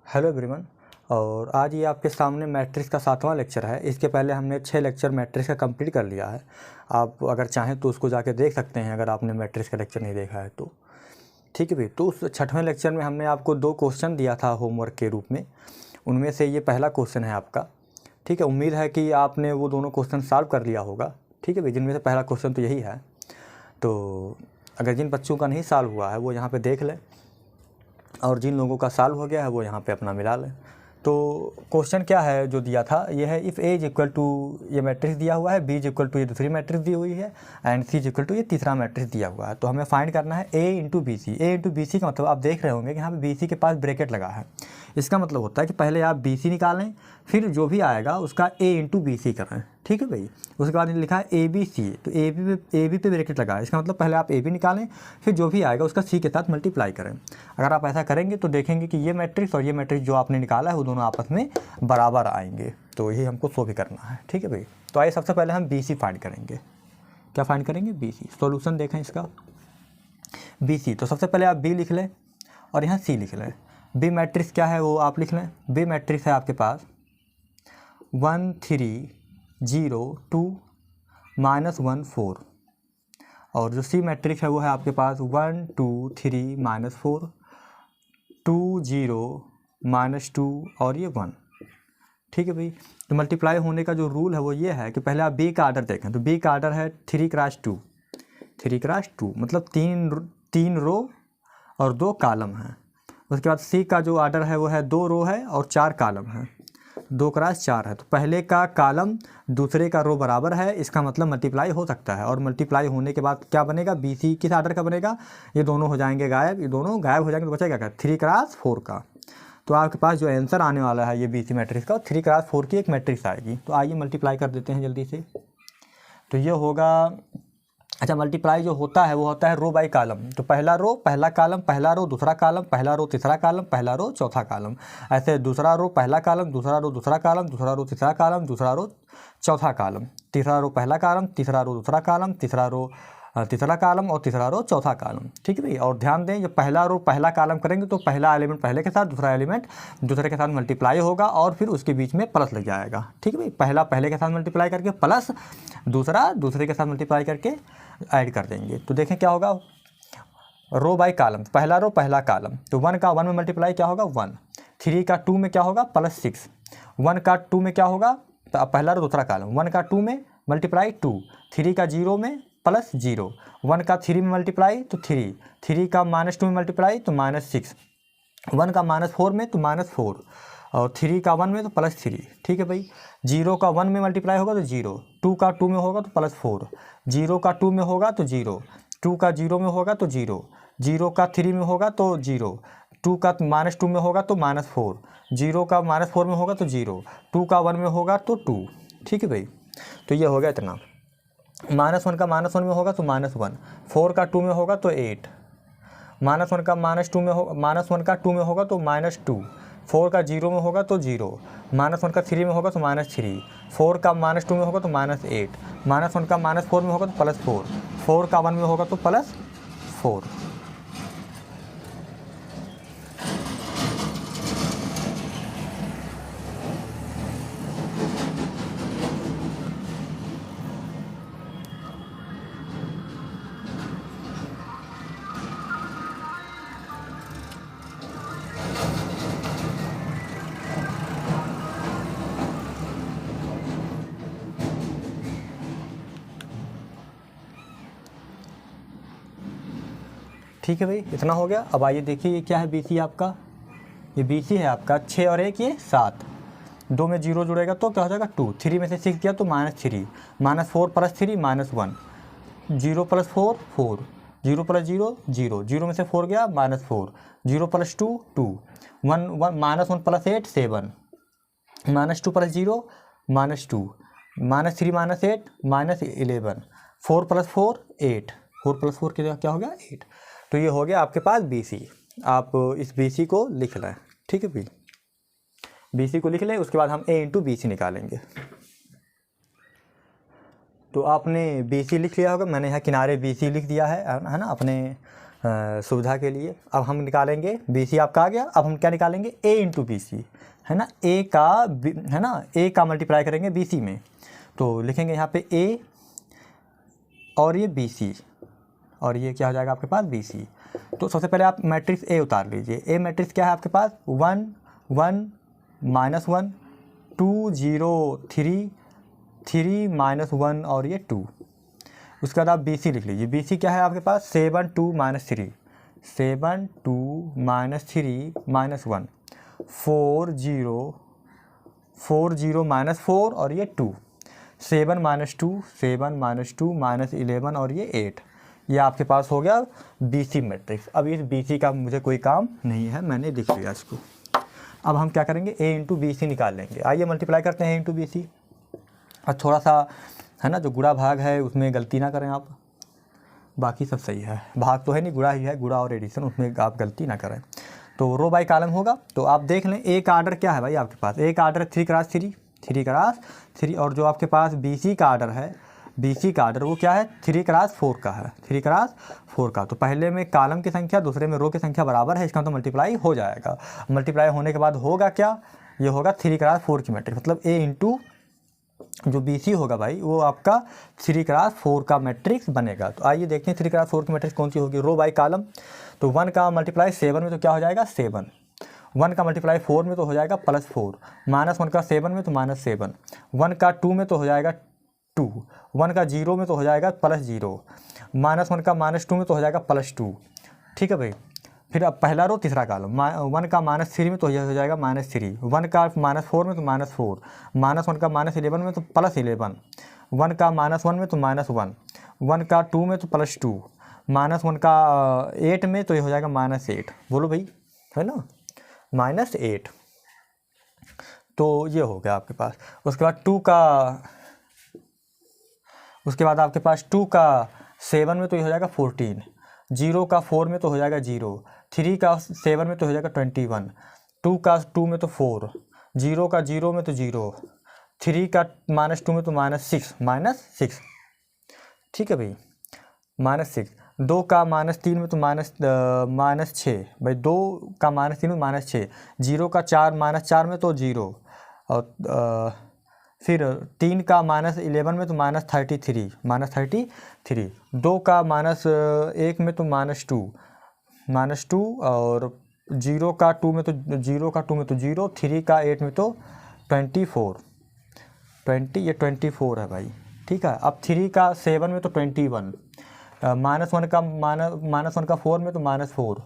Hello everyone. और आज ये आपके सामने मैट्रिक्स का 7वां लेक्चर है। इसके पहले हमने 6 लेक्चर मैट्रिक्स का कंप्लीट कर लिया है। आप अगर चाहें तो उसको जाके देख सकते हैं, अगर आपने मैट्रिक्स का लेक्चर नहीं देखा है तो। ठीक है भाई, तो उस 6वें लेक्चर में हमने आपको 2 क्वेश्चन दिया था होमवर्क के रूप में। उनमें से ये पहला क्वेश्चन है आपका। ठीक है, उम्मीद है कि आपने वो दोनों क्वेश्चन सॉल्व कर लिया होगा। ठीक है भाई, जिनमें से पहला क्वेश्चन तो यही है। तो अगर जिन बच्चों का नहीं सॉल्व हुआ है वो यहाँ पे देख लें, और जिन लोगों का सॉल्व हो गया है वो यहाँ पे अपना मिला लें। तो क्वेश्चन क्या है जो दिया था, ये है if A is equal to, ये मैट्रिक्स दिया हुआ है, बी इज इक्वल टू ये दूसरी मैट्रिक्स दी हुई है, and C is equal to ये तीसरा मैट्रिक्स दिया हुआ है। तो हमें फाइंड करना है ए into B C. A into B सी का मतलब आप देख रहे होंगे कि यहाँ पे बी सी के पास ब्रैकेट लगा है। इसका मतलब होता है कि पहले आप बी सी निकालें, फिर जो भी आएगा उसका ए इंटू बी सी करें। ठीक है भाई, उसके बाद लिखा है ए बी सी, तो ए बी पे ब्रैकेट लगा है। इसका मतलब पहले आप ए बी निकालें, फिर जो भी आएगा उसका सी के साथ मल्टीप्लाई करें। अगर आप ऐसा करेंगे तो देखेंगे कि ये मैट्रिक्स और ये मैट्रिक्स जो आपने निकाला है वो दोनों आपस में बराबर आएंगे। तो यही हमको शो भी करना है। ठीक है भाई, तो आइए सबसे पहले हम बी सी फाइंड करेंगे। क्या फाइंड करेंगे? B C. सॉल्यूशन देखें इसका, बी सी। तो सबसे पहले आप बी लिख लें और यहाँ सी लिख लें। बी मैट्रिक्स क्या है वो आप लिख लें। बी मैट्रिक्स है आपके पास 1 3 0 2 -1 4, और जो सी मैट्रिक्स है वो है आपके पास 1 2 3 -4 2 0 -2 और ये 1। ठीक है भाई, तो मल्टीप्लाई होने का जो रूल है वो ये है कि पहले आप बी का आर्डर देखें। तो बी का आर्डर है 3x2, 3x2 मतलब तीन रो और 2 कॉलम हैं। उसके बाद सी का जो आर्डर है वो है 2 रो है और 4 कॉलम है, 2x4 है। तो पहले का कॉलम दूसरे का रो बराबर है, इसका मतलब मल्टीप्लाई हो सकता है। और मल्टीप्लाई होने के बाद क्या बनेगा? बी सी किस आर्डर का बनेगा? ये दोनों हो जाएंगे गायब, ये दोनों गायब हो जाएंगे तो बचेगा क्या? 3x4 का। तो आपके पास जो आंसर आने वाला है ये बी सी मैट्रिक्स का, 3x4 की एक मैट्रिक्स आएगी। तो आइए मल्टीप्लाई कर देते हैं जल्दी से। तो ये होगा, अच्छा मल्टीप्लाई जो होता है वो होता है रो बाई कॉलम। तो पहला रो पहला कॉलम, पहला रो दूसरा कॉलम, पहला रो तीसरा कॉलम, पहला रो चौथा कॉलम। ऐसे दूसरा रो पहला कॉलम, दूसरा रो दूसरा कॉलम, दूसरा रो तीसरा कॉलम, दूसरा रो चौथा कॉलम, तीसरा रो पहला कॉलम, तीसरा रो दूसरा कॉलम, तीसरा रो तीसरा कॉलम और तीसरा रो चौथा कॉलम। ठीक है भाई, और ध्यान दें जब पहला रो पहला कॉलम करेंगे तो पहला एलिमेंट पहले के साथ, दूसरा एलिमेंट दूसरे के साथ मल्टीप्लाई होगा और फिर उसके बीच में प्लस लग जाएगा। ठीक है भाई, पहला पहले के साथ मल्टीप्लाई करके प्लस दूसरा दूसरे के साथ मल्टीप्लाई करके ऐड कर देंगे। तो देखें क्या होगा, रो बाई कॉलम, पहला रो पहला कॉलम। तो 1 का 1 में मल्टीप्लाई क्या होगा? 1। 3 का 2 में क्या होगा? +6। 1 का 2 में क्या होगा? पहला रो दूसरा कॉलम। 1 का 2 में मल्टीप्लाई 2, 3 का 0 में +0, 1 का 3 में मल्टीप्लाई तो 3, 3 का -2 में मल्टीप्लाई तो -6, 1 का -4 में तो -4 और 3 का 1 में तो +3। ठीक है भाई, 0 का 1 में मल्टीप्लाई होगा तो 0, 2 का 2 में होगा तो +4, 0 का 2 में होगा तो 0, 2 का 0 में होगा तो 0, 0 का 3 में होगा तो 0, 2 का -2 में होगा तो -4, 0 का -4 में होगा तो 0, 2 का 1 में होगा तो 2। ठीक है भाई, तो ये हो गया इतना। -1 का -1 में होगा तो -1, 4 का 2 में होगा तो 8, -1 का -2 में हो, -1 का 2 में होगा तो -2, 4 का 0 में होगा तो 0, -1 का 3 में होगा तो -3, 4 का -2 में होगा तो -8, -1 का -4 में होगा तो +4, 4 का 1 में होगा तो +4। ठीक है भाई, इतना हो गया। अब आइए देखिए ये क्या है बी सी आपका। ये बी सी है आपका 6 और 1 ये 7, 2 में 0 जुड़ेगा तो क्या हो जाएगा 2, 3 में से 6 गया तो -3, -4 + 3 -1, 0 + 4 4, 0 + 0 0, 0 में से 4 गया -4, 0 + 2 2, 1 -1 + 8 7, -2 + 0 -2, -3 -8 -11, 4 + 4 8, 4 + 4 क्या हो गया 8। तो ये हो गया आपके पास बी सी। आप इस बी सी को लिख लें। ठीक है भाई, बी सी को लिख लें, उसके बाद हम ए इंटू बी सी निकालेंगे। तो आपने बी सी लिख लिया होगा, मैंने यहाँ किनारे बी सी लिख दिया है ना अपने सुविधा के लिए। अब हम निकालेंगे BC आपका आ गया। अब हम क्या निकालेंगे, A इंटू BC, है ना, A का मल्टीप्लाई करेंगे BC में, तो लिखेंगे यहाँ पे A और ये BC, और ये क्या हो जाएगा आपके पास BC। तो सबसे पहले आप मैट्रिक्स A उतार लीजिए। A मैट्रिक्स क्या है आपके पास, 1 1 -1 2 0 3 3 -1 और ये 2। उसके बाद आप BC लिख लीजिए। BC क्या है आपके पास, 7 2 -3 7 2 -3 -1 4 0 4 0 -4 और ये 2 7 -2 7 -2 -11 और ये 8। ये आपके पास हो गया BC मैट्रिक्स। अब इस BC का मुझे कोई काम नहीं है, मैंने लिख लिया इसको। अब हम क्या करेंगे, A इंटू BC निकाल लेंगे। आइए मल्टीप्लाई करते हैं A इंटू BC। और थोड़ा सा है ना, जो गुणा भाग है उसमें गलती ना करें आप, बाकी सब सही है। भाग तो है नहीं, गुणा ही है, गुणा और एडिशन, उसमें आप गलती ना करें। तो रो बाई कॉलम होगा। तो आप देख लें A का आर्डर क्या है भाई आपके पास, A का आर्डर 3 क्रॉस 3 और जो आपके पास BC का आर्डर है, BC का आर्डर वो क्या है, 3 क्रॉस 4 का है, 3 क्रॉस 4 का। तो पहले में कॉलम की संख्या, दूसरे में रो की संख्या बराबर है, इसका तो मल्टीप्लाई हो जाएगा। मल्टीप्लाई होने के बाद होगा क्या, ये होगा 3 क्रॉस 4 की मैट्रिक्स, मतलब A इंटू जो BC होगा भाई वो आपका 3 क्रॉस 4 का मैट्रिक्स बनेगा। तो आइए देखते हैं 3 क्रॉस 4 की मैट्रिक्स कौन सी होगी, रो बाई कॉलम। तो 1 का मल्टीप्लाई 7 में तो क्या हो जाएगा 7, 1 का मल्टीप्लाई 4 में तो हो जाएगा +4, -1 का 7 में तो -7, 1 का 2 में तो हो जाएगा 2, 1 का 0 में तो हो जाएगा +0, -1 का -2 में तो हो जाएगा +2। ठीक है भाई। फिर अब पहला रो तीसरा कॉलम, 1 का -3 में तो यह हो जाएगा -3, 1 का -4 में तो -4, -1 का -11 में तो +11, 1 का -1 में तो -1, 1 का 2 में तो +2, -1 का 8 में तो ये हो जाएगा -8। बोलो भाई, है ना, -8। तो ये हो गया आपके पास। उसके बाद 2 का, उसके बाद आपके पास 2 का 7 में तो ये हो जाएगा 14, 0 का 4 में तो हो जाएगा 0, 3 का 7 में तो हो जाएगा 21, 2 का 2 में तो 4, 0 का 0 में तो 0, 3 का -2 में तो -6। ठीक है भाई, -6, 2 का -3 में तो -6 भाई, 2 का -3 में -6, 0 का -4 में तो 0, और फिर 3 का -11 में तो -33, 2 का -1 में तो -2, और 0 का 2 में तो 0, 3 का 8 में तो 24, ये 24 है भाई। ठीक है। अब 3 का 7 में तो 21, -1 का 4 में तो -4,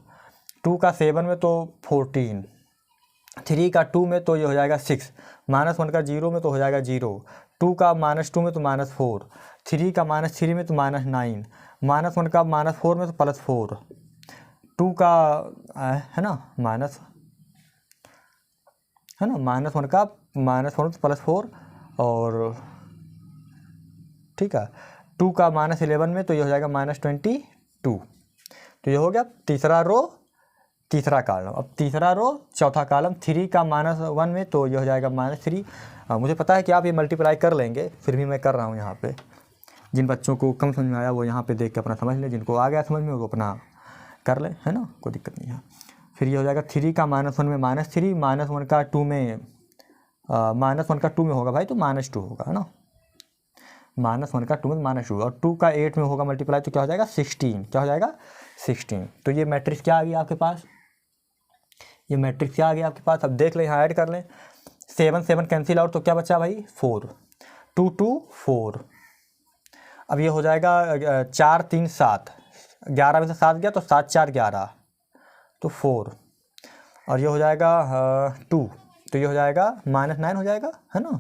2 का 7 में तो 14, 3 का 2 में तो ये हो जाएगा 6, -1 का 0 में तो हो जाएगा 0, 2 का -2 में तो -4, 3 का -3 में तो -9, -1 का -4 में तो +4, 2 का है ना -1 का -4 तो +4, और ठीक है, 2 का -11 में तो ये हो जाएगा -22। तो ये हो गया तीसरा रो तीसरा कॉलम। अब तीसरा रो चौथा कॉलम, 3 का -1 में तो ये हो जाएगा -3। मुझे पता है कि आप ये मल्टीप्लाई कर लेंगे, फिर भी मैं कर रहा हूँ यहाँ पे। जिन बच्चों को कम समझ में आया वो यहाँ पे देख के अपना समझ लें, जिनको आ गया समझ में वो अपना कर लें, है ना, कोई दिक्कत नहीं है। फिर ये हो जाएगा 3 का -1 में -3, -1 का 2 में -1 का 2 में होगा भाई तो -2 होगा, है ना, -1 का 2 में -2, और 2 का 8 में होगा मल्टीप्लाई तो क्या हो जाएगा 16, क्या हो जाएगा 16। तो ये मैट्रिक्स क्या आ गया आपके पास, ये मैट्रिक्स क्या आ गया आपके पास। अब देख लें, यहाँ ऐड कर लें, 7 7 कैंसिल आउट तो क्या बचा भाई 4, 2 2 4। अब ये हो जाएगा 4 3 7, 11 में से 7 गया तो 7 4 11 तो 4, और ये हो जाएगा 2, तो ये हो जाएगा -9 हो जाएगा, है ना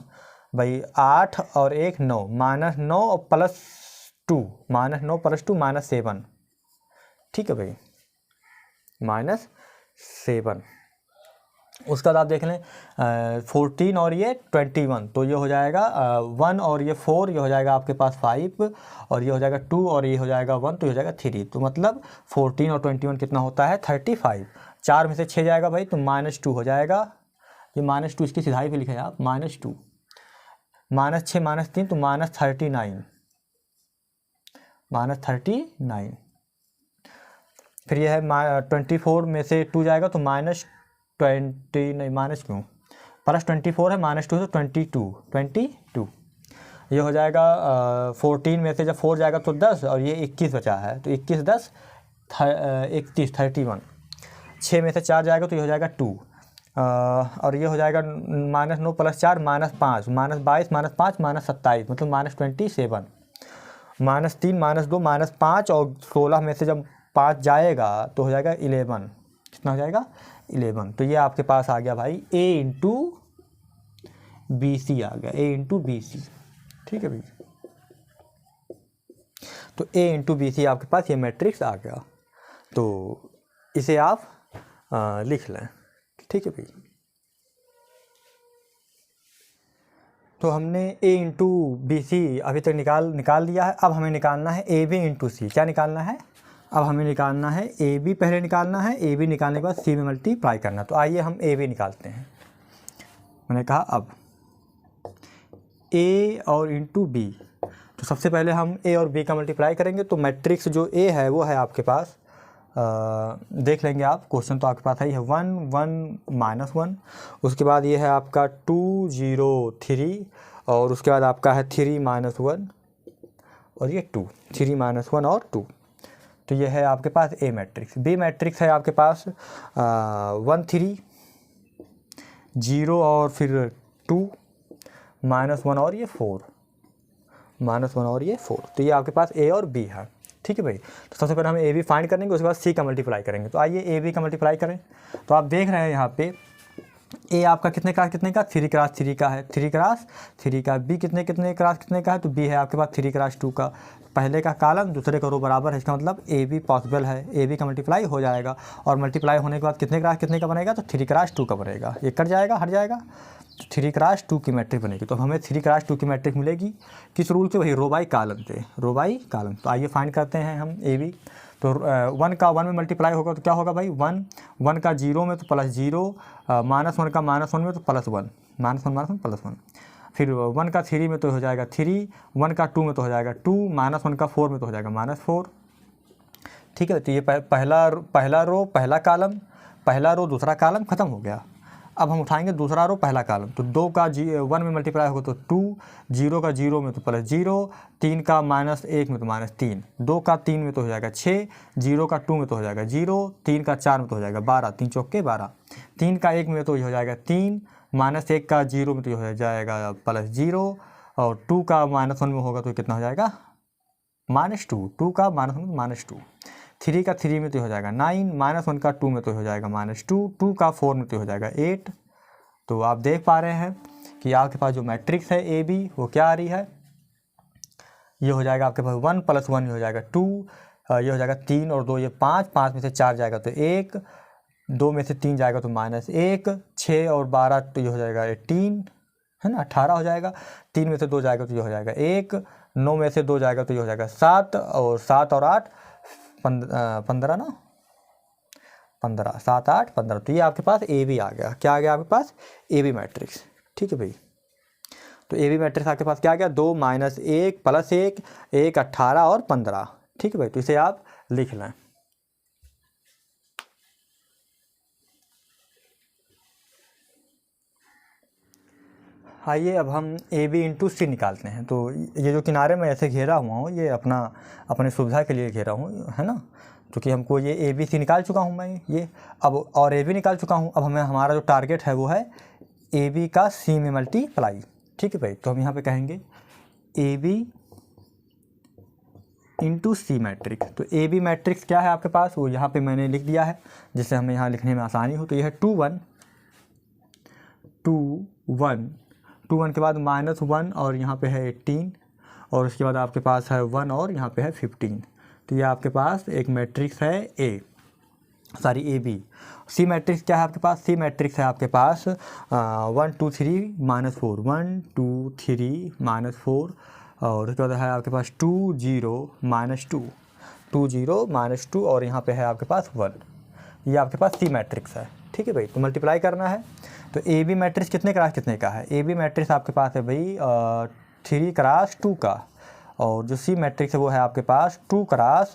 भाई। 8 और 1 9, -9 और +2, -9 +2 -7। ठीक है भाई, -7। उसके बाद आप देख लें 14 और ये 21, तो ये हो जाएगा 1 और ये 4, ये हो जाएगा आपके पास 5, और ये हो जाएगा 2 और ये हो जाएगा 1, तो ये हो जाएगा 3। तो मतलब 14 और 21 कितना होता है 35। 4 में से 6 जाएगा भाई तो -2 हो जाएगा, ये -2 इसकी सिधाई पे लिखा है आप, -2, -6 -3 तो -39, -39। फिर ये है 24 में से 2 जाएगा तो -20, नहीं माइनस क्यों, +24 है, -2 तो 22 ये हो जाएगा। 14 में से जब 4 जाएगा तो 10 और ये 21 बचा है, तो 21 10 31 31। 6 में से 4 जाएगा तो ये हो जाएगा 2 और ये हो जाएगा -9 + 4 -5 -22 -5 -27 मतलब -27। -3 -2 -5 और 16 में से जब 5 जाएगा तो हो जाएगा 11। कितना हो जाएगा 11। तो ये आपके पास आ गया भाई A इंटू BC आ गया, A इंटू BC। ठीक है भाई, तो A इंटू BC आपके पास ये मैट्रिक्स आ गया, तो इसे आप लिख लें। ठीक है भाई, तो हमने A इंटू BC अभी तक निकाल लिया है। अब हमें निकालना है AB इंटू C। क्या निकालना है, अब हमें निकालना है AB पहले निकालना है, AB निकालने के बाद C में मल्टीप्लाई करना। तो आइए हम AB निकालते हैं। मैंने कहा अब A और इंटू B, तो सबसे पहले हम A और B का मल्टीप्लाई करेंगे। तो मैट्रिक्स जो A है वो है आपके पास, देख लेंगे आप, क्वेश्चन तो आपके पास है 1 1 -1। उसके बाद ये है आपका 2 0 3 और उसके बाद आपका है 3 -1 और ये 2 3 -1 और 2। तो ये है आपके पास A मैट्रिक्स। B मैट्रिक्स है आपके पास 1 3 0 और फिर 2 -1 और ये 4 -1 और ये 4। तो ये आपके पास A और B है। ठीक है भाई, तो सबसे पहले हम AB फाइंड करेंगे, उसके बाद C का मल्टीप्लाई करेंगे। तो आइए AB का मल्टीप्लाई करें। तो आप देख रहे हैं यहाँ पे A आपका कितने का 3 क्रॉस 3 का है, 3 क्रॉस 3 का। B कितने क्रॉस कितने का है, तो B है आपके पास 3 क्रॉस 2 का। पहले का कॉलम दूसरे का रो बराबर है, इसका मतलब AB पॉसिबल है, AB का मल्टीप्लाई हो जाएगा। और मल्टीप्लाई होने के बाद कितने क्रॉस कितने का बनेगा, तो 3 क्रॉस 2 का बनेगा। ये कट जाएगा, हट जाएगा, तो 3 क्रॉस 2 की मैट्रिक्स बनेगी। तो हमें 3 क्रॉस 2 की मैट्रिक्स मिलेगी किस रूल से, वही रो बाई कॉलम से, रो बाई कॉलम। तो आइए फाइंड करते हैं हम AB। तो 1 का 1 में मल्टीप्लाई होगा तो क्या होगा भाई, 1 का 0 में तो +0, -1 का -1 में तो +1, -1 +1। फिर 1 का 3 में तो हो जाएगा 3, 1 का 2 में तो हो जाएगा 2, -1 का 4 में तो हो जाएगा -4। ठीक है, तो ये पहला रो पहला कॉलम, पहला रो दूसरा कॉलम खत्म हो गया। अब हम उठाएंगे दूसरा रो पहला कॉलम। तो 2 का 1 में मल्टीप्लाई होगा तो 2, 0 का 0 में तो +0, 3 का -1 में तो -3, 2 का 3 में तो हो जाएगा 6, 0 का 2 में तो हो जाएगा 0, 3 का 4 में तो हो जाएगा 12, 3 चौके 12, 3 का 1 में तो ये हो जाएगा 3, -1 का 0 में तो ये हो जाएगा +0 और 2 का -1 में होगा तो कितना हो जाएगा -2, 2 का -2, 3 का 3 में तो हो जाएगा 9, -1 का 2 में तो हो जाएगा -2, 2 का 4 में तो हो जाएगा 8। तो आप देख पा रहे हैं कि आपके पास जो मैट्रिक्स है AB वो क्या आ रही है, ये हो जाएगा आपके पास 1 + 1 ये हो जाएगा 2, ये हो जाएगा 3 और 2 ये 5, 5 में से 4 जाएगा तो 1, 2 में से 3 जाएगा तो -1, 6 और 12 तो ये हो जाएगा 18 है ना, 18 हो जाएगा। 3 में से 2 जाएगा तो ये हो जाएगा 1, 9 में से 2 जाएगा तो ये हो जाएगा 7 और 7 और 8 15 ना, 15 7 8 15। तो ये आपके पास AB आ गया। क्या आ गया आपके पास, AB मैट्रिक्स। ठीक है भाई, तो AB मैट्रिक्स आपके पास क्या आ गया, 2 -1 +1 1 18 और 15। ठीक है भाई, तो इसे आप लिख लें। आइए अब हम AB इंटू C निकालते हैं। तो ये जो किनारे में ऐसे घेरा हुआ हूँ ये अपने सुविधा के लिए घेरा हूँ, है ना, क्योंकि हमको ये ABC निकाल चुका हूँ मैं ये, अब और AB निकाल चुका हूँ। अब हमारा जो टारगेट है वो है AB का C में मल्टीप्लाई। ठीक है भाई, तो हम यहाँ पे कहेंगे AB इंटू C मैट्रिक्स। तो AB मैट्रिक्स क्या है आपके पास, वो यहाँ पे मैंने लिख दिया है जिससे हमें यहाँ लिखने में आसानी हो। तो ये है 2 1 2 1 2 1 के बाद -1 और यहाँ पे है 18 और उसके बाद आपके पास है 1 और यहाँ पे है 15। तो ये आपके पास एक मैट्रिक्स है AB। C मैट्रिक्स क्या है आपके पास, C मैट्रिक्स है आपके पास 1 2 3 -4, 1 2 3 -4 और उसके बाद है आपके पास 2 0 -2, 2 0 -2 और यहाँ पे है आपके पास 1। ये आपके पास C मैट्रिक्स है। ठीक है भाई, तो मल्टीप्लाई करना है। तो AB मैट्रिक्स कितने का है, AB मैट्रिक्स आपके पास है भाई 3 क्रॉस 2 का और जो C मैट्रिक्स है वो है आपके पास 2 क्रॉस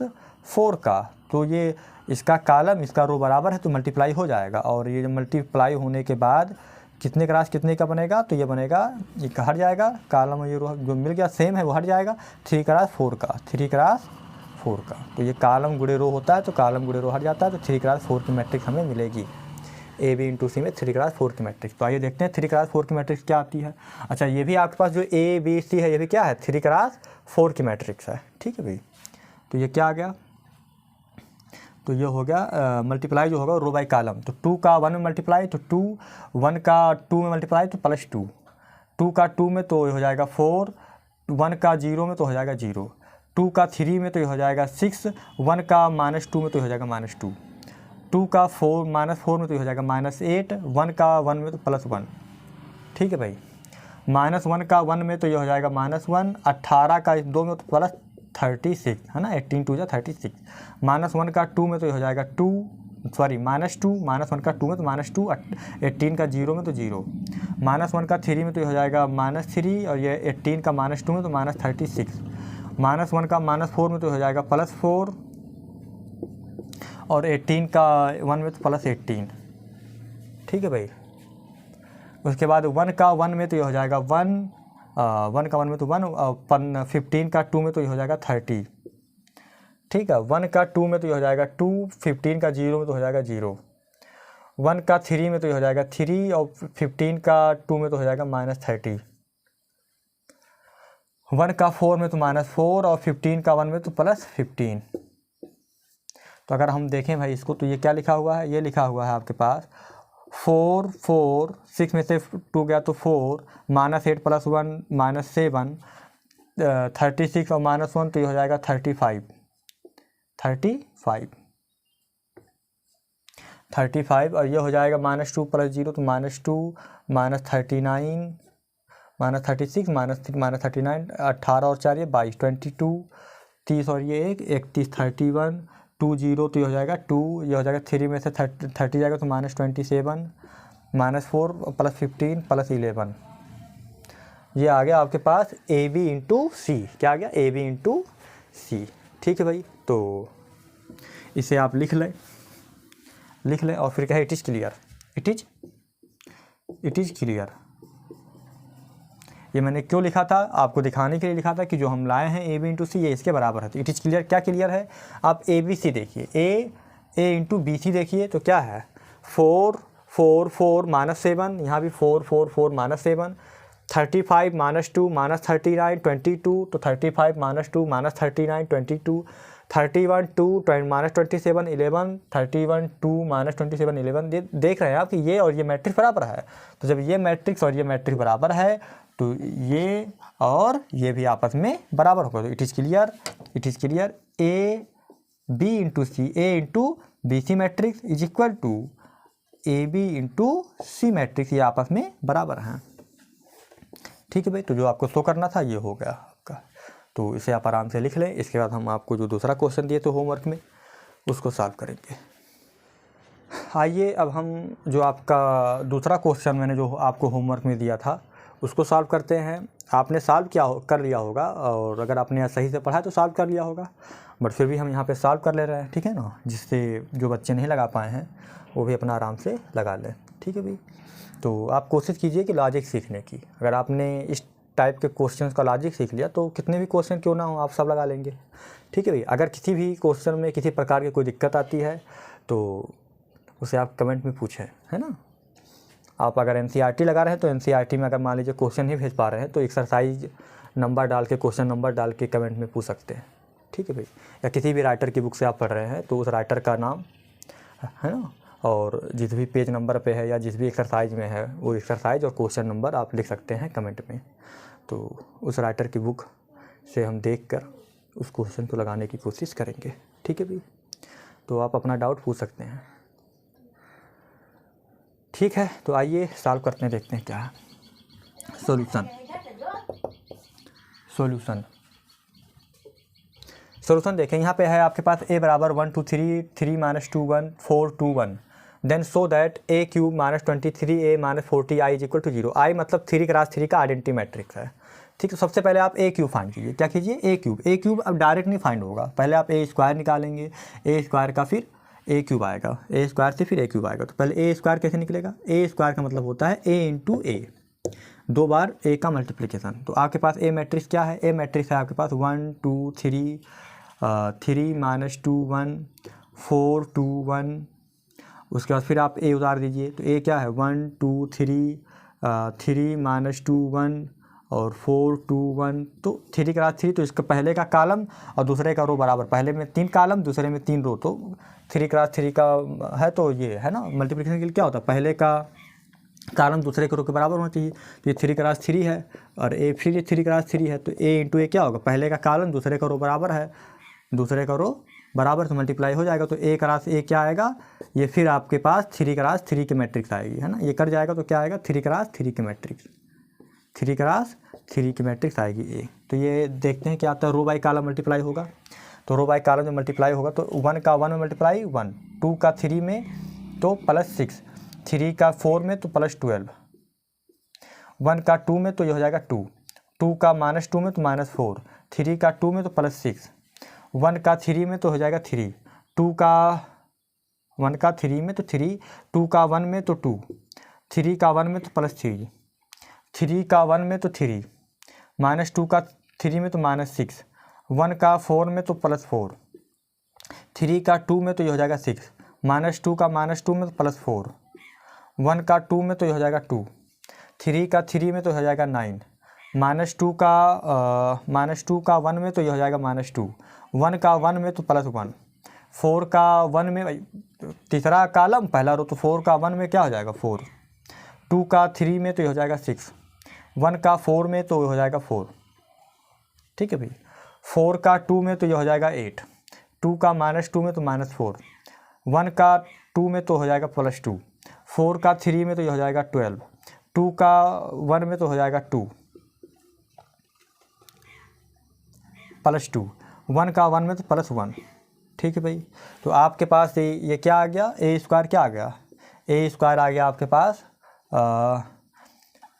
4 का। तो ये इसका कॉलम इसका रो बराबर है तो मल्टीप्लाई हो जाएगा, और ये मल्टीप्लाई होने के बाद कितने क्रॉस कितने का बनेगा, तो ये बनेगा, ये हट जाएगा, कॉलम ये रो जो मिल गया सेम है वो हट जाएगा, 3 क्रॉस 4 का, 3 क्रॉस 4 का। तो ये कॉलम गुणे रो होता है तो कॉलम गुणे रो हट जाता है, तो 3 क्रॉस 4 की मैट्रिक्स हमें मिलेगी ए बी इंटू सी में 3 क्रॉस 4 की मैट्रिक्स। तो आइए देखते हैं 3 क्रॉस 4 की मैट्रिक्स क्या आती है। अच्छा, ये भी आपके पास जो ए बी सी है ये भी क्या है, 3 क्रॉस 4 की मैट्रिक्स है। ठीक है भाई, तो ये क्या आ गया, तो ये हो गया मल्टीप्लाई जो होगा रो बाई कॉलम, तो 2 का 1 में मल्टीप्लाई तो 2, 1 का 2 में मल्टीप्लाई तो +2, 2 का 2 में तो ये हो जाएगा 4, 1 का 0 में तो हो जाएगा 0, 2 का 3 में तो ये हो जाएगा 6, 1 का -2 में तो हो जाएगा -2, 2 का -4 में तो ये हो जाएगा -8, 1 का 1 में तो +1। ठीक है भाई, -1 का 1 में तो ये हो जाएगा -1, 18 का 2 में तो +36 है ना, 18 2 36, -1 का 2 में तो ये हो जाएगा -2, -1 का 2 में तो -2, 18 का 0 में तो 0, -1 का 3 में तो ये हो जाएगा -3, और ये 18 का -2 में तो -36, -1 का -4 में तो हो जाएगा +4, और 18 का 1 में तो +18। ठीक है भाई, उसके बाद 1 का 1 में तो ये हो जाएगा 1, 1 का 1 में तो 1, 15 का 2 में तो ये हो जाएगा 30। ठीक है, 1 का 2 में तो ये हो जाएगा 2, 15 का 0 में तो हो जाएगा 0, 1 का 3 में तो ये हो जाएगा 3, और 15 का 2 में तो हो जाएगा -30, 1 का 4 में तो -4, और 15 का 1 में तो +15। तो अगर हम देखें भाई इसको, तो ये क्या लिखा हुआ है, ये लिखा हुआ है आपके पास 4 4, 6 में से 2 गया तो 4, -8 + 1 -7, 36 और -1 तो ये हो जाएगा 35, 35, और ये हो जाएगा -2 + 0 तो -2, -39, -36, -39, 18 और 4 ये 22, 22, 30 और ये 1, 31, 31, 2 0 तो ये हो जाएगा 2, ये हो जाएगा 3 में से 30 जाएगा तो -27, -4 + 15 + 11, ये आ गया आपके पास ए बी इंटू सी। क्या आ गया, ए बी इंटू सी। ठीक है भाई, तो इसे आप लिख लें और फिर क्या है, it is clear, it is clear. ये मैंने क्यों लिखा था, आपको दिखाने के लिए लिखा था कि जो हम लाए हैं ए बी इंटू सी ये इसके बराबर है, तो इट इज़ क्लियर। क्या क्लियर है, आप ए बी सी देखिए, ए इंटू बी सी देखिए, तो क्या है 4 4 4 -7, यहाँ भी 4 4 4 -7, 35 -2 -39 22, तो 35 -2 -39 22, 31 2 -27 11, 31 2 -27 11। देख रहे हैं आप कि ये और ये मैट्रिक्स बराबर है, तो जब ये मैट्रिक्स और ये मैट्रिक्स बराबर है तो ये और ये भी आपस में बराबर होगा, तो it is clear A B into C, A into B C matrix is equal to A B into C matrix, ये आपस में बराबर हैं। ठीक है भाई, तो जो आपको शो करना था ये हो गया आपका, तो इसे आप आराम से लिख लें। इसके बाद हम आपको जो दूसरा क्वेश्चन दिए थे होमवर्क में उसको सॉल्व करेंगे। आइए अब हम जो आपका दूसरा क्वेश्चन मैंने जो आपको होमवर्क में दिया था उसको सॉल्व करते हैं। आपने सॉल्व कर लिया होगा, और अगर आपने सही से पढ़ा तो सॉल्व कर लिया होगा, बट फिर भी हम यहाँ पे सॉल्व कर ले रहे हैं। ठीक है ना, जिससे जो बच्चे नहीं लगा पाए हैं वो भी अपना आराम से लगा लें। ठीक है भाई, तो आप कोशिश कीजिए कि लॉजिक सीखने की। अगर आपने इस टाइप के क्वेश्चंस का लॉजिक सीख लिया तो कितने भी क्वेश्चन क्यों ना हो आप सब लगा लेंगे। ठीक है भाई, अगर किसी भी क्वेश्चन में किसी प्रकार की कोई दिक्कत आती है तो उसे आप कमेंट में पूछें, है ना। आप अगर NCERT लगा रहे हैं तो NCERT में अगर मान लीजिए क्वेश्चन नहीं भेज पा रहे हैं तो एक्सरसाइज नंबर डाल के, क्वेश्चन नंबर डाल के कमेंट में पूछ सकते हैं। ठीक है भाई, या किसी भी राइटर की बुक से आप पढ़ रहे हैं तो उस राइटर का नाम, है ना, और जिस भी पेज नंबर पे है या जिस भी एक्सरसाइज में है वो एक्सरसाइज और क्वेश्चन नंबर आप लिख सकते हैं कमेंट में। तो उस राइटर की बुक से हम देखकर उस क्वेश्चन को लगाने की कोशिश करेंगे। ठीक है भाई, तो आप अपना डाउट पूछ सकते हैं। ठीक है, तो आइए सॉल्व करते हैं, देखते हैं क्या है सॉल्यूशन देखें। यहाँ पे है आपके पास a बराबर 1 2 3 3 - 2 1 4 2 1, then so that a cube -23 a -40 i is equal to 0। i मतलब 3 क्रॉस 3 का आइडेंटिटी मैट्रिक्स है। ठीक है, तो सबसे पहले आप a क्यूब फाइंड कीजिए। क्या कीजिए, a क्यूब अब डायरेक्ट नहीं फाइंड होगा, पहले आप a स्क्वायर निकालेंगे, a स्क्वायर का फिर ए क्यूब आएगा, ए स्क्वायर से फिर ए क्यूब आएगा। तो पहले ए स्क्वायर कैसे निकलेगा, ए स्क्वायर का मतलब होता है ए इंटू ए, 2 बार ए का मल्टीप्लिकेशन। तो आपके पास ए मैट्रिक्स क्या है, ए मैट्रिक्स है आपके पास 1 2 3 3 -2 1 4 2 1। उसके बाद फिर आप ए उतार दीजिए, तो ए क्या है 1 2 3 3 -2 1 और 4 2 1। तो 3 क्रॉस 3, तो इसका पहले का कॉलम और दूसरे का रो बराबर, पहले में 3 कॉलम दूसरे में 3 रो, तो 3 क्रॉस 3 का है। तो ये है ना मल्टीप्लिकेशन के लिए क्या होता है, पहले का कॉलम दूसरे के रो के बराबर होना चाहिए। तो ये 3 क्रॉस 3 है और ए फिर ये 3 क्रॉस 3 है, तो ए इंटू ए क्या होगा, पहले का कॉलम दूसरे का रो बराबर है, दूसरे का रो बराबर तो मल्टीप्लाई हो जाएगा। तो ए क्रॉस ए क्या आएगा, ये फिर आपके पास 3 क्रॉस 3 की मैट्रिक्स आएगी, है ना। ये कर जाएगा तो क्या आएगा 3 क्रॉस 3 की मैट्रिक्स, 3 क्रॉस 3 की मैट्रिक्स आएगी ए। तो ये देखते हैं क्या आता है, रो बाई कॉलम मल्टीप्लाई होगा। तो रो बाई कॉलम जब मल्टीप्लाई होगा तो 1 का 1 में मल्टीप्लाई 1, 2 का 3 में तो +6, 3 का 4 में तो +12, 1 का 2 में तो ये हो जाएगा 2, 2 का -2 में तो -4, 3 का 2 में तो +6, 1 का 3 में तो हो जाएगा 3, 2 का 1 का 3 में तो 3, 2 का 1 में तो 2, 3 का 1 में तो +3, 3 का 1 में तो 3, -2 का 3 में तो -6, 1 का 4 में तो +4, 3 का 2 में तो ये हो जाएगा 6, -2 का -2 में तो +4, 1 का 2 में तो ये हो जाएगा 2, 3 का 3 में तो हो जाएगा 9, -2 का 1 में तो ये हो जाएगा -2, 1 का 1 में तो +1, 4 का 1 में तीसरा कॉलम पहला रो, तो 4 का 1 में क्या हो जाएगा 4, 2 का 3 में तो ये हो जाएगा 6, 1 का 4 में तो हो जाएगा 4, ठीक है भाई। 4 का 2 में तो ये हो जाएगा 8, 2 का -2 में तो -4, 1 का 2 में तो हो जाएगा +2, 4 का 3 में तो ये हो जाएगा 12, 2 का 1 में तो हो जाएगा 2 +2, 1 का 1 में तो +1, ठीक है भाई। तो आपके पास ये क्या आ गया, ए स्क्वायर क्या आ गया, ए स्क्वायर आ गया आपके पास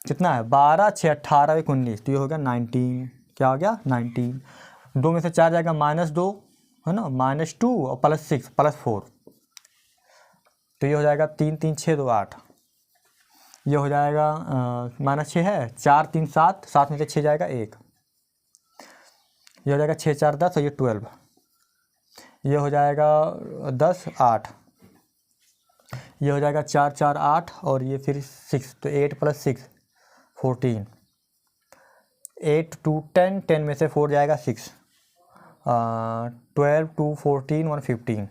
कितना है 12 6 18 1 19, तो ये हो गया 19, क्या हो गया 19। 2 में से 4 जाएगा -2 है ना, -2 और +6 +4, तो ये हो जाएगा 3 3 6 2 8, ये हो जाएगा -6 है, 4 3 7, 7 में से 6 जाएगा 1, ये हो जाएगा 6 4 10 और ये 12, ये हो जाएगा 10 8, ये हो जाएगा 4 4 8 और ये फिर 6, तो 8 + 6 14, 8 2 10, 10 में से 4 जाएगा 6, 12 2 14 1 15।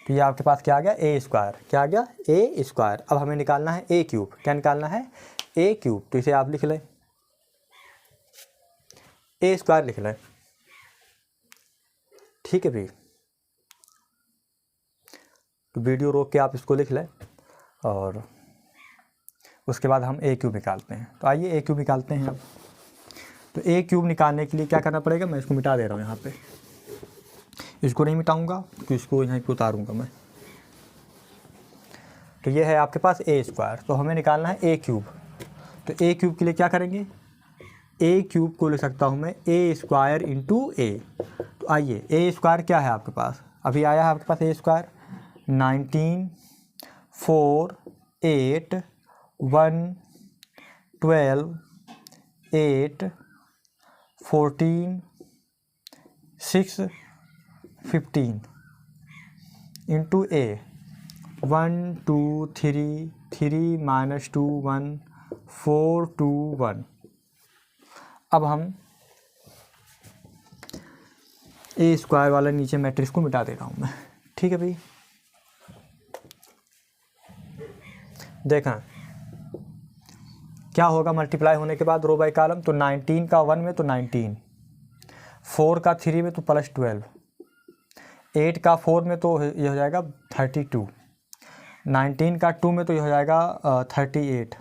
तो ये आपके पास क्या आ गया ए स्क्वायर, क्या आ गया ए स्क्वायर। अब हमें निकालना है ए क्यूब, क्या निकालना है ए क्यूब, तो इसे आप लिख लें ए स्क्वायर लिख लें, ठीक है भाई। तो वीडियो रोक के आप इसको लिख लें और उसके बाद हम ए क्यूब निकालते हैं। तो आइए ए क्यूब निकालते हैं अब। तो ए क्यूब निकालने के लिए क्या करना पड़ेगा, मैं इसको मिटा दे रहा हूँ यहाँ पे, इसको नहीं मिटाऊंगा तो इसको यहाँ पे उतारूंगा मैं। तो ये है आपके पास ए स्क्वायर, तो हमें निकालना है ए क्यूब। तो ए क्यूब के लिए क्या करेंगे, ए क्यूब को ले सकता हूँ मैं ए स्क्वायर इंटू ए। तो आइए ए स्क्वायर क्या है आपके पास, अभी आया है आपके पास ए स्क्वायर 19 4 8 1 12 8 14 6 15 इंटू ए 1 2 3 3 -2 1 4 2 1। अब हम ए स्क्वायर वाला नीचे मैट्रिक्स को मिटा दे रहा हूँ मैं, ठीक है भाई। देखा क्या होगा मल्टीप्लाई होने के बाद रो बाई कॉलम, तो 19 का 1 में तो 19, 4 का 3 में तो +12, 8 का 4 में तो ये हो जाएगा 32, 19 का 2 में तो ये हो जाएगा 38,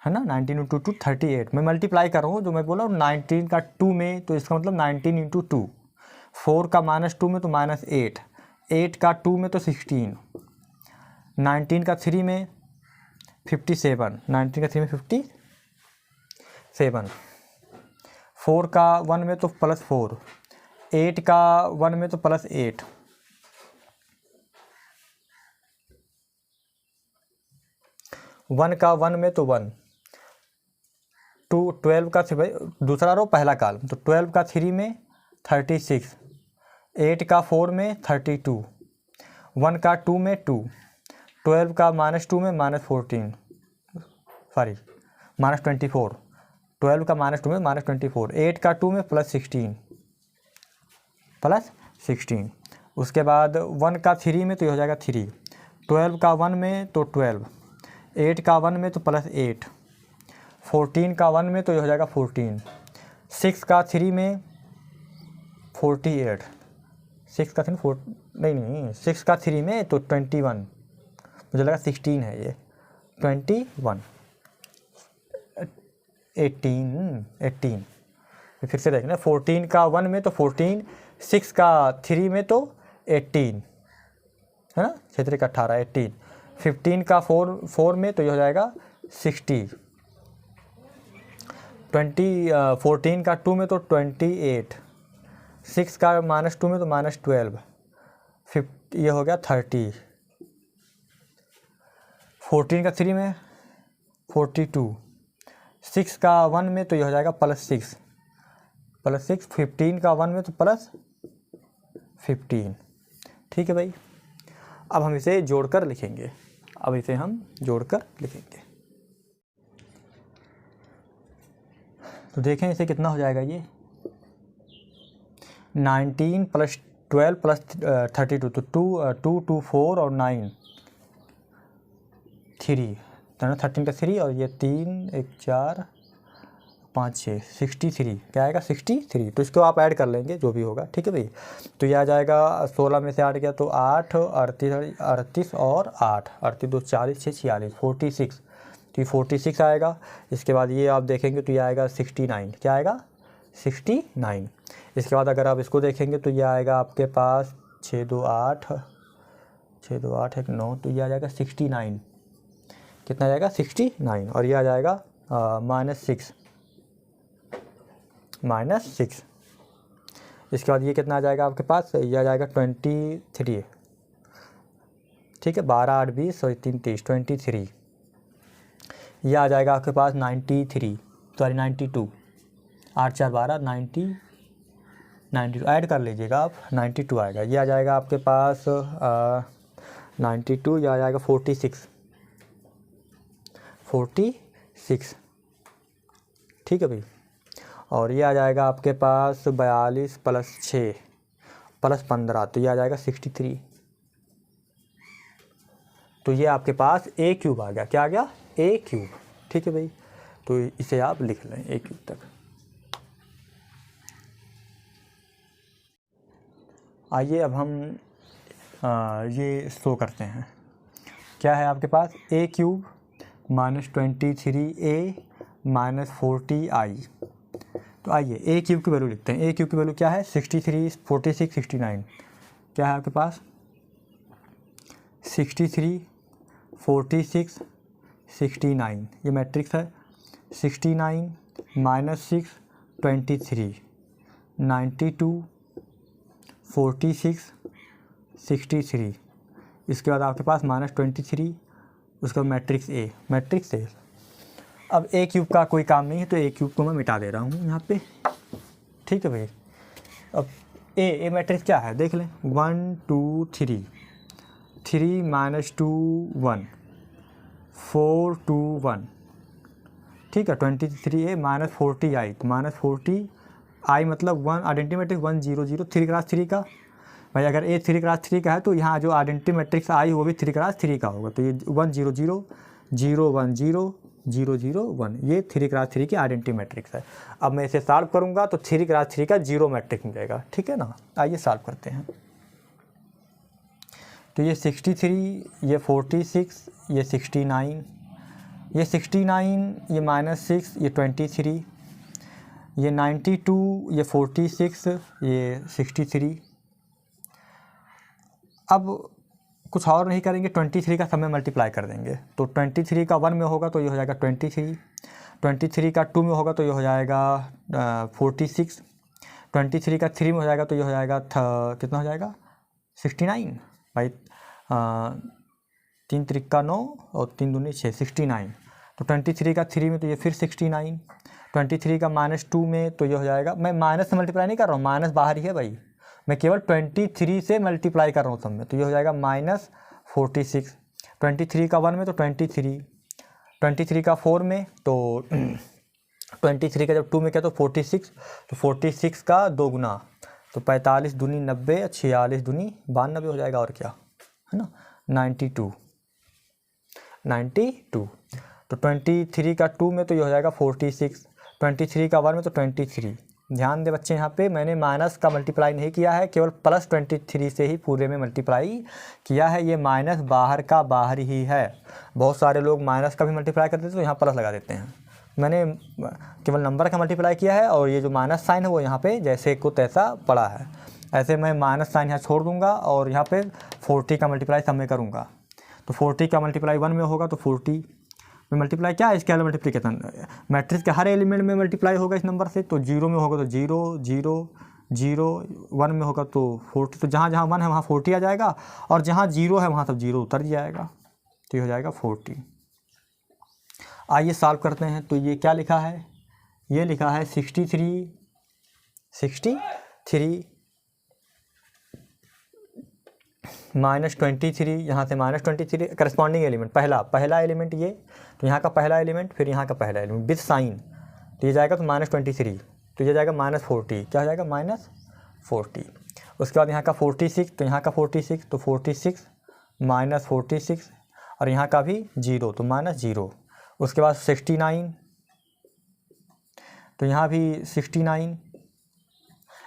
है ना। 19 × 2 38, मैं मल्टीप्लाई कर रहा हूँ जो मैं बोला 19 का 2 में, तो इसका मतलब 19 × 2, 4 का -2 में तो -8, 8 का 2 में तो 16, 19 का 3 में 57, 19 का 3 में 57, 4 का 1 में तो +4, 8 का 1 में तो +8, 1 का 1 में तो 1, 2 12 का भाई दूसरा रो पहला कॉलम, तो 12 का 3 में 36, 8 का 4 में 32, 1 का 2 में 2, 12 का -2 में -14, सॉरी -24, 12 का -2 में -24, 8 का 2 में +16, उसके बाद 1 का 3 में तो ये हो जाएगा 3, 12 का 1 में तो 12, 8 का 1 में तो +8, 14 का 1 में तो ये हो जाएगा 14, 6 का 3 में 48, 6 का 3 नहीं 6 का 3 में तो 21, मुझे लगा 16 है ये, 21, 18 फिर से देखना, 14 का 1 में तो 14, 6 का 3 में तो 18 है ना, 6 का 18, 18, 15 का 4 में तो ये हो जाएगा 60, 14 का 2 में तो 28, 6 का -2 में तो -12, ये हो गया 30, 14 का 3 में 42, 6 का 1 में तो ये हो जाएगा +6, 15 का 1 में तो +15। ठीक है भाई, अब हम इसे जोड़कर लिखेंगे, तो देखें इसे कितना हो जाएगा, ये 19 + 12 + 32, तो 2 2 4 और 9 3, 13 का 3 और ये 3 1 4 5 6 63, क्या आएगा 63, तो इसको आप ऐड कर लेंगे जो भी होगा। ठीक है भाई, तो ये आ जाएगा 16 में से 8 गया तो 8, 38 और 8, 38 2 40 6 46, 46, तो ये 46 आएगा। इसके बाद ये आप देखेंगे तो ये आएगा 69, क्या आएगा 69। इसके बाद अगर आप इसको देखेंगे तो ये आएगा आपके पास 6 2 8 1 9, तो ये आ जाएगा 69, कितना आ जाएगा 69, और ये आ जाएगा -6। इसके बाद ये कितना आ जाएगा आपके पास, ये आ जाएगा 23। ठीक है, 12 8 20 और 3 30, 23। ये आ जाएगा आपके पास 92, 8 4 12 92 ऐड कर लीजिएगा आप, 92 आएगा। ये आ जाएगा आपके पास 92, ये आ जाएगा 46। ठीक है भाई, और ये आ जाएगा आपके पास 42 + 6 + 15, तो ये आ जाएगा 63। तो ये आपके पास A³ आ गया, क्या आ गया A³। ठीक है भाई, तो इसे आप लिख लें A³ तक। आइए अब हम ये शो करते हैं, क्या है आपके पास A³ -23A -40I। तो आइए A³ की वैल्यू लिखते हैं। A³ की वैल्यू क्या है 63 46 69, क्या है आपके पास 63 46 69, ये मैट्रिक्स है। 69 -6 23, 92 46 63, इसके बाद आपके पास -23, उसका मैट्रिक्स A। अब A³ का कोई काम नहीं है तो A³ को मैं मिटा दे रहा हूँ यहाँ पे। ठीक है भाई, अब A मैट्रिक्स क्या है देख लें, 1 2 3 3 -2 1 4 2 1। ठीक है, 23A -40I, तो -40I मतलब 1 आइडेंटिटी मैट्रिक्स 1 0 0 3 × 3 का। भाई अगर A 3 × 3 का है तो यहाँ जो आइडेंटिटी मैट्रिक्स I वो भी 3 × 3 का होगा, तो ये 1 0 0 0 1 0 0 0 1, ये 3 × 3 की आइडेंटिटी मैट्रिक्स है। अब मैं इसे सॉल्व करूँगा तो 3 × 3 का 0 मैट्रिक्स मिलेगा। ठीक है ना, आइए सॉल्व करते हैं। तो ये 63, ये 46, ये 69, ये 69, ये -6, ये 23, ये 92, ये 46, ये 63। अब कुछ और नहीं करेंगे, 23 का समय मल्टीप्लाई कर देंगे, तो 23 का 1 में होगा तो ये हो जाएगा 23, 23 का 2 में होगा तो ये हो जाएगा 46, 23 का 3 में हो जाएगा तो ये हो जाएगा कितना हो जाएगा 69। भाई 3 त्रिक्का 9 और 3 दूनी 6, 69। तो 23 का 3 में तो ये फिर 69, 23 का -2 में तो ये हो जाएगा, मैं माइनस से मल्टीप्लाई नहीं कर रहा हूँ, माइनस बाहर ही है भाई, मैं केवल 23 से मल्टीप्लाई कर रहा हूँ सब में, तो ये हो जाएगा -46। 23 का 1 में तो 23, 23 का 4 में तो 23 का जब 2 में क्या तो 46, तो 46 का 2 गुना तो 45 दूनी 90, 46 दूनी 92 हो जाएगा, और क्या है ना 92। तो 23 का 2 में तो ये हो जाएगा 46, 23 का 1 में तो 23। ध्यान दे बच्चे, यहाँ पे मैंने माइनस का मल्टीप्लाई नहीं किया है, केवल प्लस 23 से ही पूरे में मल्टीप्लाई किया है। ये माइनस बाहर का बाहर ही है। बहुत सारे लोग माइनस का भी मल्टीप्लाई करते थे तो यहाँ प्लस लगा देते हैं। मैंने केवल नंबर का मल्टीप्लाई किया है और ये जो माइनस साइन है वो यहाँ पे जैसे को तैसा पड़ा है। ऐसे मैं माइनस साइन यहाँ छोड़ दूँगा और यहाँ पे 40 का मल्टीप्लाई सब में करूँगा। तो 40 का मल्टीप्लाई 1 में होगा तो 40 में मल्टीप्लाई क्या है, स्केलर मल्टीप्लिकेशन, मैट्रिक्स के हर एलिमेंट में मल्टीप्लाई होगा इस नंबर से। तो 0 में होगा तो 0 0 0, 1 में होगा तो 40, तो जहाँ जहाँ 1 है वहाँ 40 आ जाएगा और जहाँ 0 है वहाँ सब 0 उतर जाएगा, तो ये हो जाएगा 40। आइए सॉल्व करते हैं। तो ये क्या लिखा है, ये लिखा है 63 -23, यहाँ से -23 करस्पॉन्डिंग एलिमेंट, पहला एलिमेंट ये, तो यहाँ का पहला एलिमेंट फिर यहाँ का पहला एलिमेंट विद साइन, तो ये जाएगा तो -23, तो ये जाएगा -40, क्या हो जाएगा -40। उसके बाद यहाँ का 46, तो यहाँ का 46, तो 46 -46 और यहाँ का भी 0 तो -0। उसके बाद 69, तो यहाँ भी 69,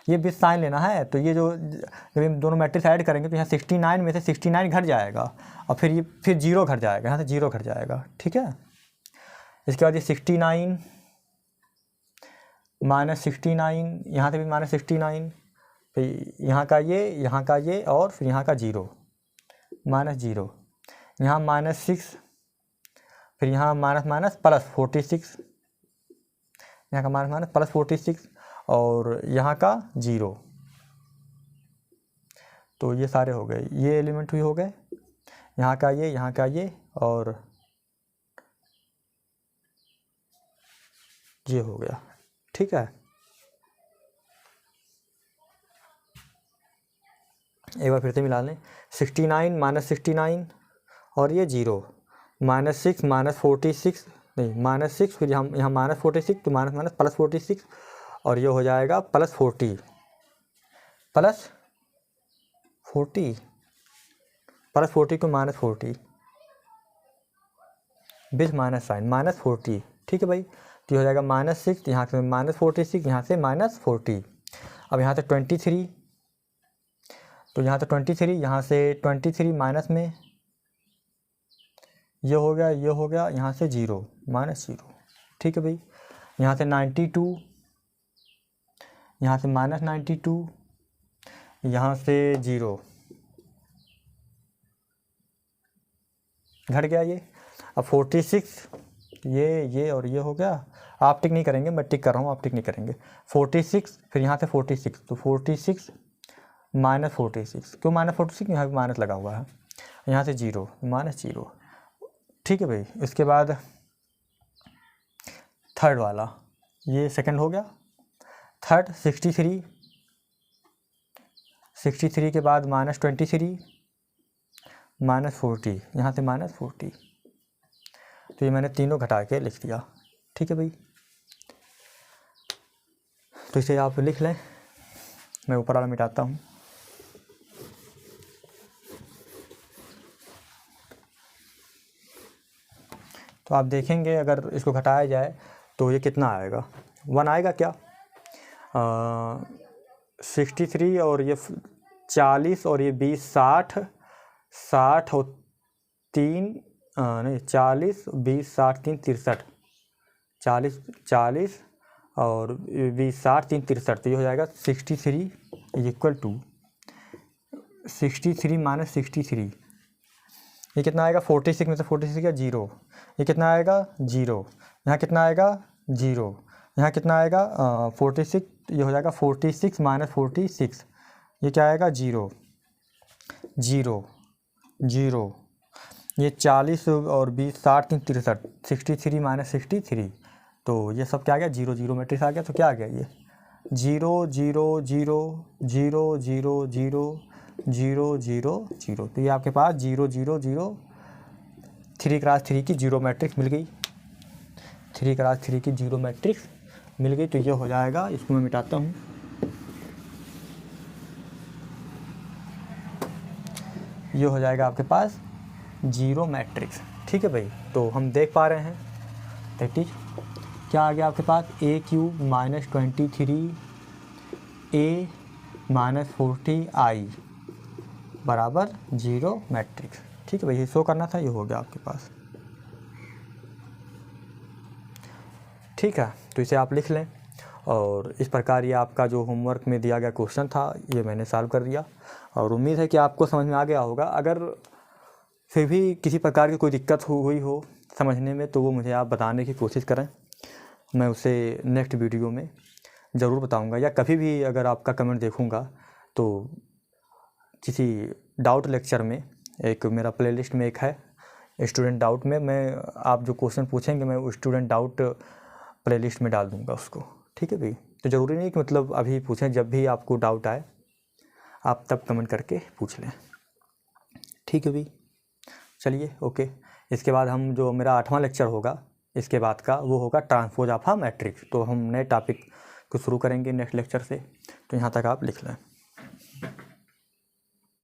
ये विद साइन लेना है। तो ये जो जब हम दोनों मैट्रिक्स ऐड करेंगे तो यहाँ 69 में से 69 घट जाएगा और फिर ये 0 घट जाएगा, यहाँ से 0 घट जाएगा, ठीक है। इसके बाद ये 69 -69, यहाँ से भी -69, फिर यहाँ का ये और फिर यहाँ का 0 -0, यहाँ -6, फिर यहाँ माइनस प्लस 46, यहाँ का माइनस प्लस 46 और यहाँ का 0। तो ये सारे हो गए, ये एलिमेंट भी हो गए, यहाँ का ये और ये हो गया, ठीक है। एक बार फिर से मिला लें, 69 -69 और ये 0, -6 -46 नहीं -6, फिर यहाँ -46 तो माइनस प्लस 46 और ये हो जाएगा +40 को -40 विथ माइनस साइन -40, ठीक है भाई। तो ये हो जाएगा -6, यहाँ से -46, यहाँ से -40। अब यहाँ से 23, तो यहाँ से 23, यहाँ से 23 माइनस में ये हो गया, यहाँ से 0 -0, ठीक है भाई। यहाँ से 92, यहाँ से -92, यहाँ से 0 घट गया ये। अब 46, ये और ये हो गया। आप टिक नहीं करेंगे, मैं टिक कर रहा हूँ, आप टिक नहीं करेंगे। 46, फिर यहाँ से 46, तो 46 -46, क्यों -46, यहाँ भी माइनस लगा हुआ है, यहाँ से 0 -0, ठीक है भाई। इसके बाद थर्ड वाला, ये सेकंड हो गया। थर्ड 63 के बाद -23 -40, यहाँ से -40, तो ये मैंने तीनों घटा के लिख दिया, ठीक है भाई। तो इसे आप लिख लें, मैं ऊपर वाला मिटाता हूँ। तो आप देखेंगे अगर इसको घटाया जाए तो ये कितना आएगा, 1 आएगा क्या, 63 और ये 40 और ये 20 60 और 3 नहीं 40 20 60 3 63, 40 और 20 60 3 63, तो ये हो जाएगा 63 इक्वल टू 63 - 63, ये कितना आएगा 46 में से 46 का 0, ये कितना आएगा 0, यहाँ कितना आएगा 0, यहाँ कितना आएगा 46, ये हो जाएगा 46 - 46, ये क्या आएगा 0 0 0, ये 40 और 20 60 3 63 63 माइनस 63, तो ये सब क्या आ गया, 0 0 मैट्रिक्स आ गया। तो क्या आ गया ये 0 0 0 0 0 0 0 0 0। तो ये आपके पास 0 0 0 3 क्रॉस 3 की जीरो मैट्रिक्स मिल गई, 3 क्रॉस 3 की जीरो मैट्रिक्स मिल गई। तो ये हो जाएगा, इसको मैं मिटाता हूँ, ये हो जाएगा आपके पास जीरो मैट्रिक्स। ठीक है भाई, तो हम देख पा रहे हैं दैट इज क्या आ गया आपके पास, ए क्यूब माइनस 23 ए माइनस 40 आई बराबर जीरो मैट्रिक्स। ठीक है भाई, ये शो करना था, ये हो गया आपके पास। ठीक है, तो इसे आप लिख लें, और इस प्रकार ये आपका जो होमवर्क में दिया गया क्वेश्चन था ये मैंने सॉल्व कर दिया, और उम्मीद है कि आपको समझ में आ गया होगा। अगर फिर भी किसी प्रकार की कोई दिक्कत हुई हो समझने में, तो वो मुझे आप बताने की कोशिश करें, मैं उसे नेक्स्ट वीडियो में ज़रूर बताऊंगा, या कभी भी अगर आपका कमेंट देखूंगा तो किसी डाउट लेक्चर में, एक मेरा प्लेलिस्ट में एक है स्टूडेंट डाउट में, मैं आप जो क्वेश्चन पूछेंगे मैं वो स्टूडेंट डाउट प्लेलिस्ट में डाल दूंगा उसको। ठीक है भाई, तो ज़रूरी नहीं कि मतलब अभी पूछें, जब भी आपको डाउट आए आप तब कमेंट करके पूछ लें। ठीक है भाई, चलिए ओके। इसके बाद हम जो मेरा 8वां लेक्चर होगा इसके बाद का, वो होगा ट्रांसपोज ऑफ अ मैट्रिक्स। तो हम नए टॉपिक को शुरू करेंगे नेक्स्ट लेक्चर से, तो यहाँ तक आप लिख लें।